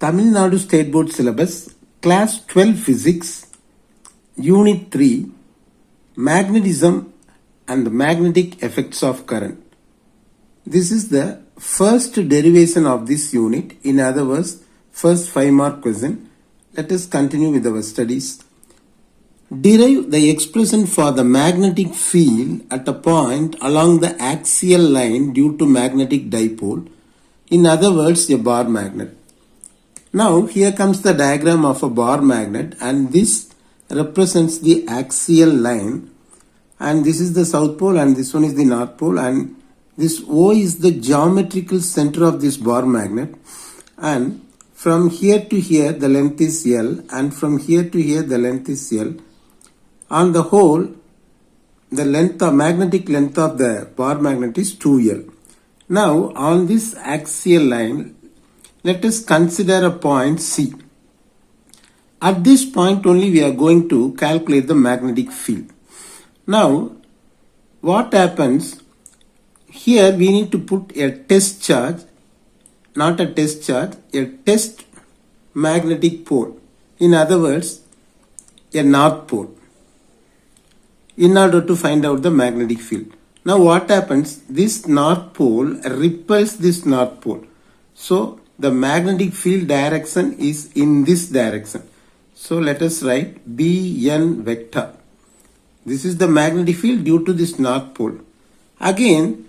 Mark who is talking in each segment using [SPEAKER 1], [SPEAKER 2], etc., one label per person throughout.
[SPEAKER 1] Tamil Nadu State Board Syllabus, Class 12 Physics, Unit 3, Magnetism and the Magnetic Effects of Current. This is the first derivation of this unit. In other words, first 5-mark question. Let us continue with our studies. Derive the expression for the magnetic field at a point along the axial line due to magnetic dipole. In other words, a bar magnet. Now, here comes the diagram of a bar magnet, and this represents the axial line, and this is the south pole and this one is the north pole, and this O is the geometrical center of this bar magnet, and from here to here the length is L, and from here to here the length is L. On the whole, the magnetic length of the bar magnet is 2L. Now, on this axial line, let us consider a point C. At this point only we are going to calculate the magnetic field. Now, what happens? Here we need to put a test charge, not a test charge, a test magnetic pole. In other words, a north pole, in order to find out the magnetic field. Now what happens? This north pole repels this north pole. So the magnetic field direction is in this direction. So let us write Bn vector. This is the magnetic field due to this north pole. Again,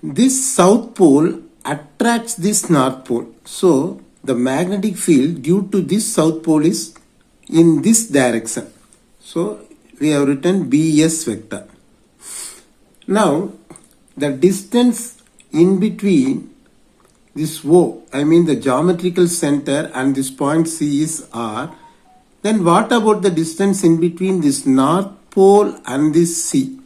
[SPEAKER 1] this south pole attracts this north pole. So the magnetic field due to this south pole is in this direction. So we have written Bs vector. Now the distance in between this O, I mean the geometrical center, and this point C is R. Then what about the distance in between this north pole and this C?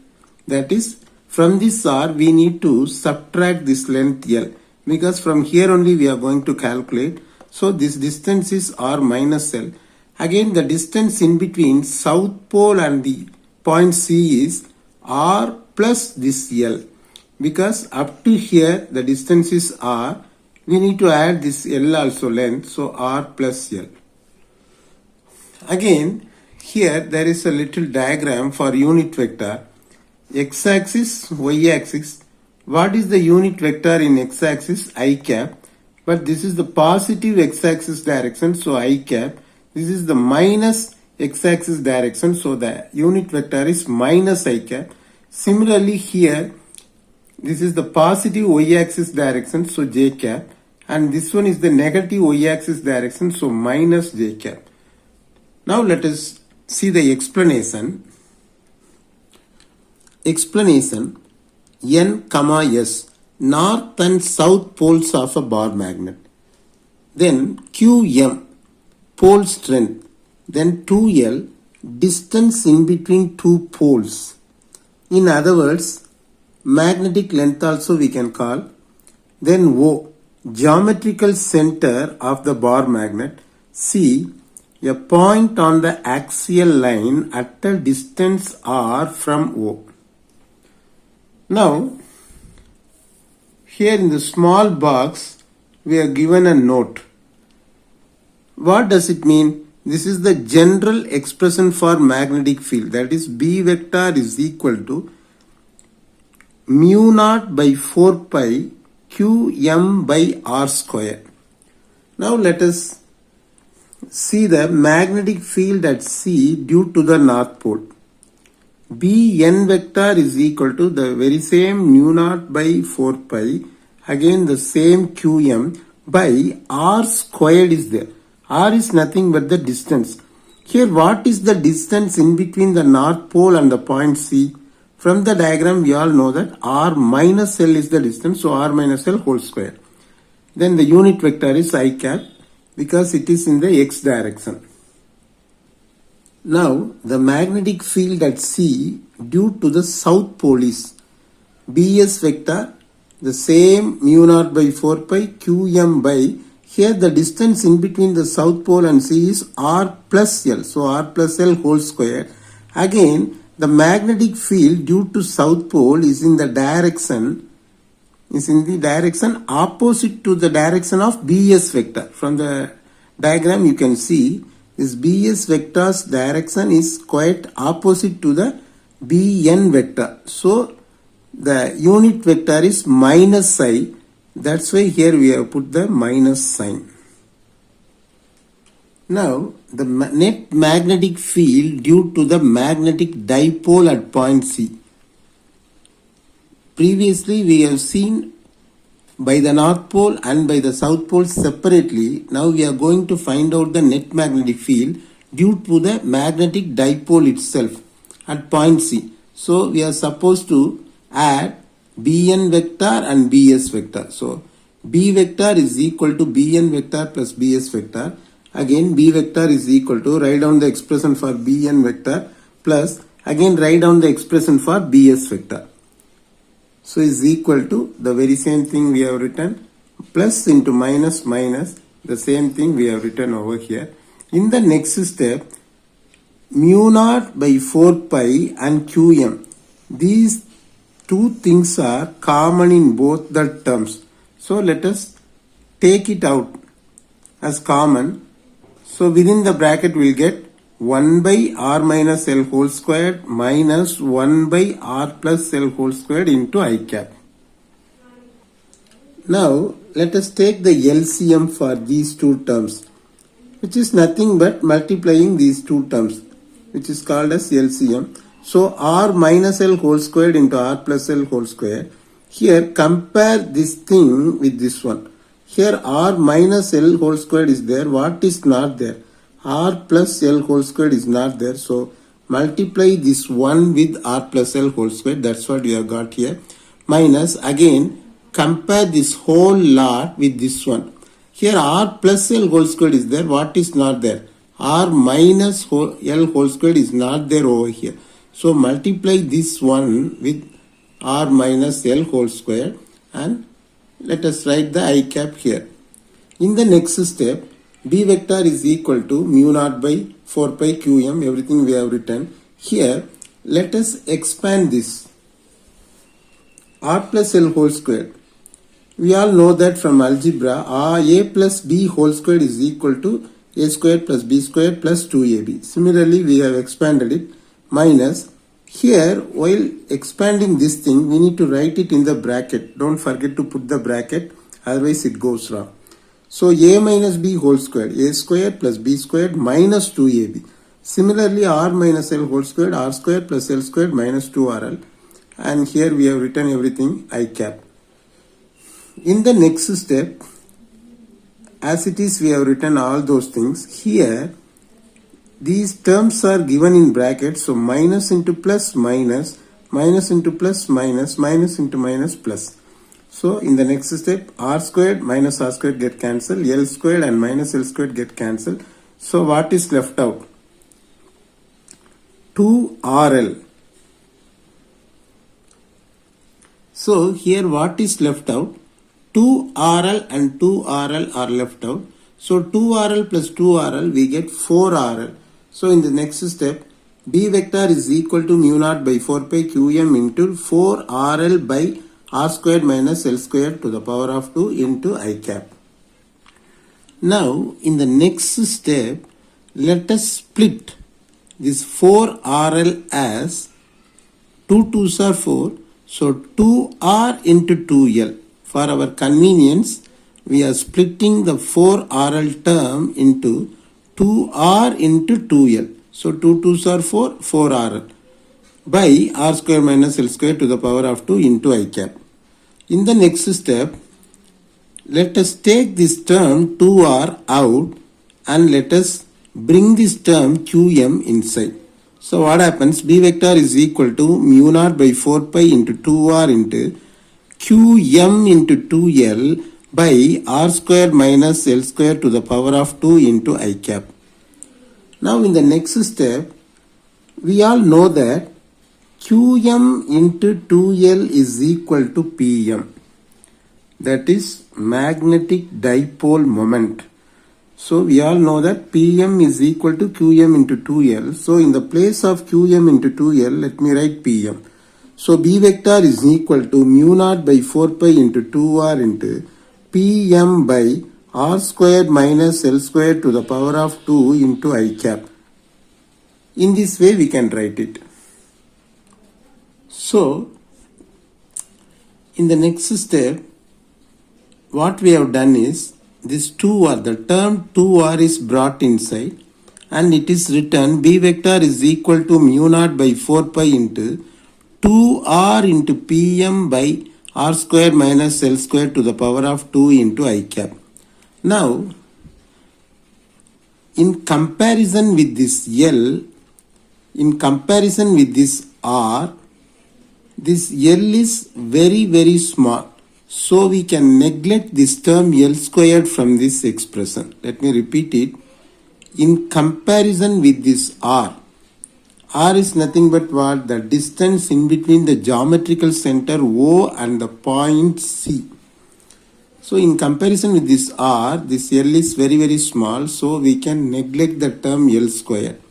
[SPEAKER 1] That is, from this R we need to subtract this length L, because from here only we are going to calculate. So this distance is R minus L. Again, the distance in between south pole and the point C is R plus this L, because up to here the distance is R. We need to add this L also, length, so R plus L. Again, here there is a little diagram for unit vector. X-axis, Y-axis. What is the unit vector in X-axis? I cap. But this is the positive X-axis direction, so I cap. This is the minus X-axis direction, so the unit vector is minus I cap. Similarly here, this is the positive Y-axis direction, so J cap. And this one is the negative Y-axis direction, so minus J cap. Now let us see the explanation. Explanation: N, S, north and south poles of a bar magnet. Then Qm, pole strength. Then 2L, distance in between two poles. In other words, magnetic length also we can call. Then O, geometrical center of the bar magnet. C, a point on the axial line at a distance R from O. Now, here in the small box, we are given a note. What does it mean? This is the general expression for magnetic field. That is, B vector is equal to mu naught by 4 pi Qm by R square. Now let us see the magnetic field at C due to the north pole. Bn vector is equal to the very same mu naught by 4 pi, again the same Qm by R squared is there. R is nothing but the distance. Here what is the distance in between the north pole and the point C? From the diagram we all know that R minus L is the distance, so R minus L whole square. Then the unit vector is I cap, because it is in the X direction. Now the magnetic field at C due to the south pole is Bs vector, the same mu naught by 4 pi Qm by, here the distance in between the south pole and C is R plus L, so R plus L whole square. Again, the magnetic field due to south pole is in the direction is in the direction opposite to the direction of Bs vector. From the diagram you can see this Bs vector's direction is quite opposite to the Bn vector. So the unit vector is minus I. That's why here we have put the minus sign. Now the net magnetic field due to the magnetic dipole at point C. Previously we have seen by the north pole and by the south pole separately. Now we are going to find out the net magnetic field due to the magnetic dipole itself at point C. So we are supposed to add Bn vector and Bs vector. So B vector is equal to Bn vector plus Bs vector. Again B vector is equal to, write down the expression for Bn vector plus again write down the expression for Bs vector. So is equal to the very same thing we have written, plus into minus minus, the same thing we have written over here. In the next step, mu naught by 4 pi and Qm. These two things are common in both the terms. So let us take it out as common. So within the bracket we will get 1 by r minus L whole squared minus 1 by r plus L whole squared into I cap. Now let us take the LCM for these two terms, which is nothing but multiplying these two terms, which is called as LCM. So r minus L whole squared into r plus L whole squared. Here compare this thing with this one. Here r minus L whole squared is there. What is not there? R plus L whole squared is not there. So multiply this one with r plus L whole squared. That's what we have got here. Minus again compare this whole lot with this one. Here r plus L whole squared is there. What is not there? R minus L whole squared is not there over here. So multiply this one with r minus L whole squared and let us write the I cap here. In the next step, B vector is equal to mu naught by 4 pi Qm, everything we have written. Here, let us expand this. R plus L whole squared. We all know that from algebra, A plus B whole squared is equal to A squared plus B squared plus 2AB. Similarly, we have expanded it minus. Here, while expanding this thing, we need to write it in the bracket. Don't forget to put the bracket, otherwise it goes wrong. So A minus B whole squared, A squared plus B squared minus 2AB. Similarly, R minus L whole squared, R squared plus L squared minus 2RL. And here we have written everything I cap. In the next step, as it is we have written all those things. Here, these terms are given in brackets. So minus into plus minus, minus into plus minus, minus into minus plus. So in the next step, r squared minus r squared get cancelled, L squared and minus L squared get cancelled. So what is left out? 2RL. So here what is left out? 2RL and 2RL are left out. So 2RL plus 2RL we get 4RL. So in the next step, B vector is equal to mu naught by 4 pi Qm into 4RL by r squared minus L squared to the power of 2 into I cap. Now in the next step, let us split this 4RL as 2 2s are 4. So 2R into 2L. For our convenience, we are splitting the 4RL term into 2R into 2L. So 2 2s are 4, 4RL by r square minus L square to the power of 2 into I cap. In the next step, let us take this term 2R out and let us bring this term Qm inside. So what happens? B vector is equal to mu naught by 4 pi into 2R into Qm into 2L by r square minus L square to the power of 2 into I cap. Now in the next step, we all know that Qm into 2L is equal to Pm. That is magnetic dipole moment. So we all know that Pm is equal to Qm into 2L. So in the place of Qm into 2L, let me write Pm. So B vector is equal to mu naught by 4 pi into 2r into Pm by r squared minus L squared to the power of 2 into I cap. In this way we can write it. So in the next step, what we have done is this 2r, the term 2r is brought inside and it is written B vector is equal to mu naught by 4 pi into 2r into Pm by r square minus L square to the power of 2 into I cap. Now, in comparison with this L, in comparison with this R, this L is very small. So we can neglect this term L squared from this expression. Let me repeat it. In comparison with this R is nothing but what? The distance in between the geometrical center O and the point C. So in comparison with this R, this L is very small, so we can neglect the term L squared.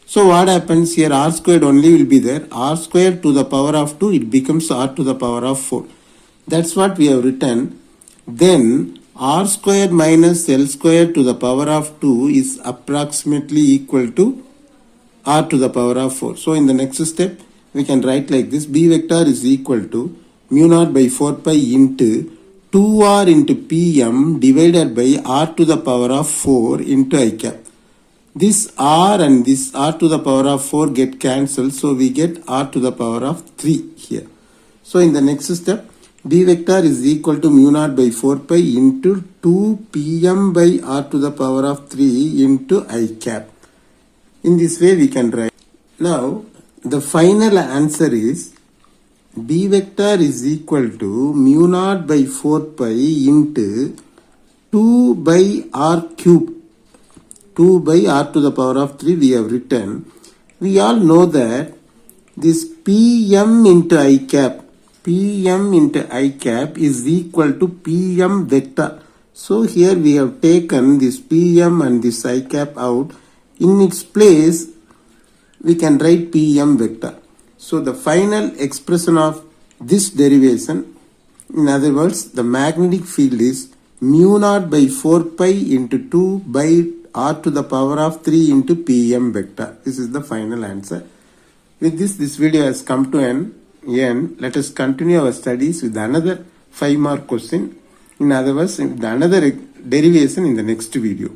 [SPEAKER 1] So what happens here? R squared only will be there. R squared to the power of 2, it becomes R to the power of 4. That's what we have written. Then R squared minus L squared to the power of 2 is approximately equal to R to the power of 4. So in the next step, we can write like this. B vector is equal to mu naught by 4 pi into 2R into Pm divided by R to the power of 4 into I cap. This R and this R to the power of 4 get cancelled. So we get R to the power of 3 here. So in the next step, B vector is equal to mu naught by 4 pi into 2 Pm by R to the power of 3 into I cap. In this way we can write. Now the final answer is B vector is equal to mu naught by 4 pi into 2 by R cube. 2 by R to the power of 3 we have written. We all know that this Pm into I cap, Pm into I cap is equal to Pm vector. So here we have taken this Pm and this I cap out. In its place, we can write Pm vector. So the final expression of this derivation, in other words, the magnetic field is mu naught by 4 pi into 2 by R to the power of 3 into Pm vector. This is the final answer. With this video has come to an end. Let us continue our studies with another 5 more question. In other words, with another derivation in the next video.